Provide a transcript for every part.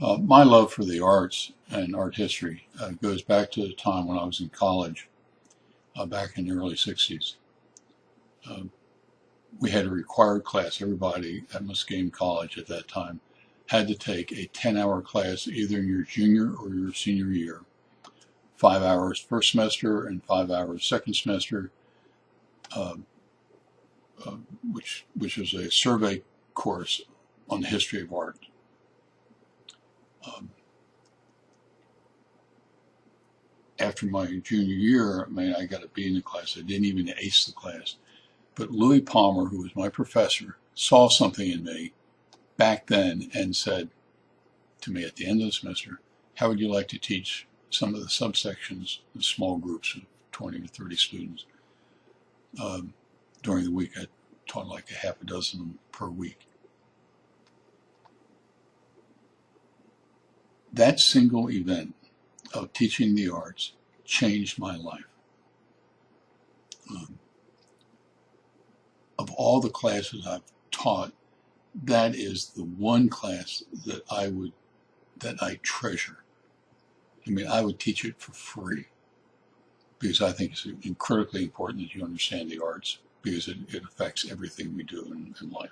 My love for the arts and art history goes back to the time when I was in college, back in the early 60s. Uh, we had a required class. Everybody at Muscatine College at that time had to take a 10-hour class either in your junior or your senior year. 5 hours first semester and 5 hours second semester, uh, which is a survey course on the history of art. Um, After my junior year, I got a B in the class. I didn't even ace the class. But Louis Palmer, who was my professor, saw something in me back then and said to me at the end of the semester, how would you like to teach some of the subsections, the small groups of 20 to 30 students? During the week, I taught like a half a dozen of them per week. That single event of teaching the arts changed my life. Of all the classes I've taught, that is the one class that I treasure. I would teach it for free because I think it's critically important that you understand the arts because it affects everything we do in life.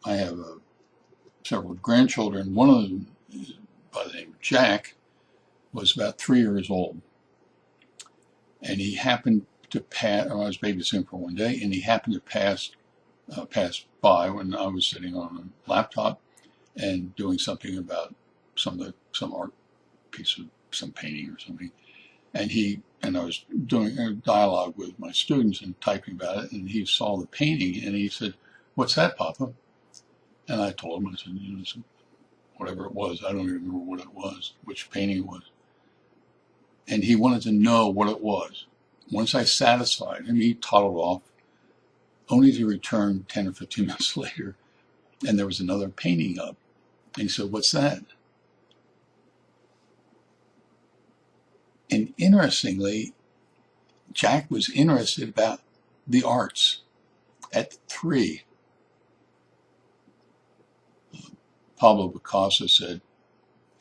I have several grandchildren. One of them, by the name of Jack, was about 3 years old. And he happened to pass, I was babysitting for one day, and he happened to pass by when I was sitting on a laptop and doing something about some art piece of some painting or something. And I was doing a dialogue with my students and typing about it, and he saw the painting and he said, "What's that, Papa?" And I told him, I said, whatever it was, I don't even remember what it was, which painting it was. And he wanted to know what it was. Once I satisfied him, he toddled off, only to return 10 or 15 minutes later, and there was another painting up. And he said, "What's that?" And interestingly, Jack was interested about the arts at 3. Pablo Picasso said,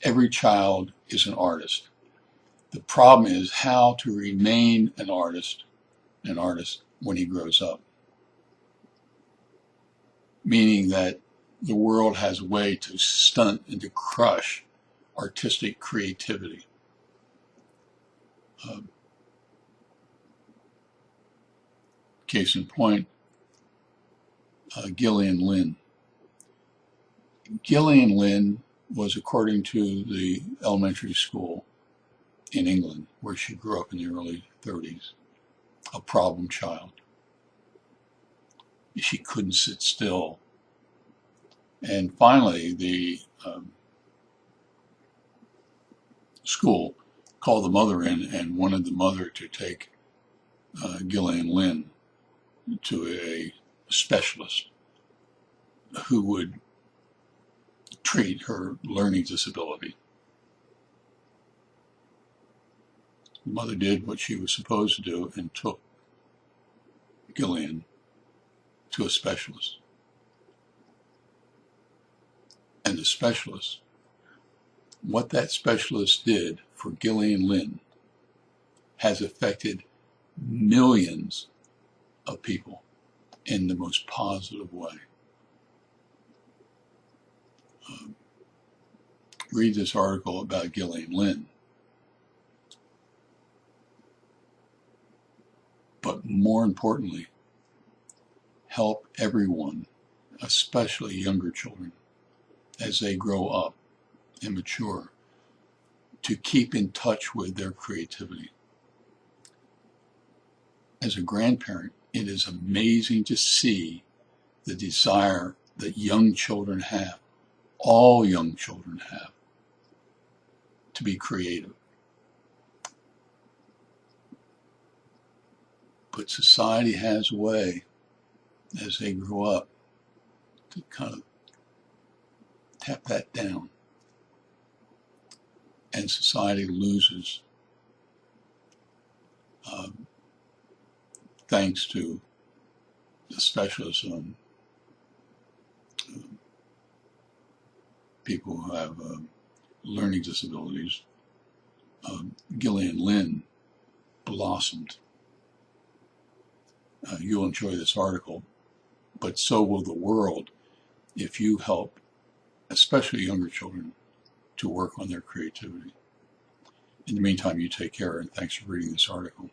"Every child is an artist. The problem is how to remain an artist when he grows up." Meaning that the world has a way to stunt and to crush artistic creativity. Case in point, Gillian Lynn. Gillian Lynn was, according to the elementary school in England, where she grew up in the early 30s, a problem child. She couldn't sit still. And finally, the school called the mother in and wanted the mother to take Gillian Lynn to a specialist who would treat her learning disability. The mother did what she was supposed to do and took Gillian to a specialist. And the specialist, what that specialist did for Gillian Lynn has affected millions of people in the most positive way. Read this article about Gillian Lynn. But more importantly, help everyone, especially younger children, as they grow up and mature, to keep in touch with their creativity. As a grandparent, it is amazing to see the desire that young children have, all young children have, to be creative. But society has a way, as they grow up, to kind of tap that down. And society loses, thanks to the specialism, people who have learning disabilities. Gillian Lynn blossomed. You'll enjoy this article, but so will the world if you help, especially younger children, to work on their creativity. In the meantime, you take care, and thanks for reading this article.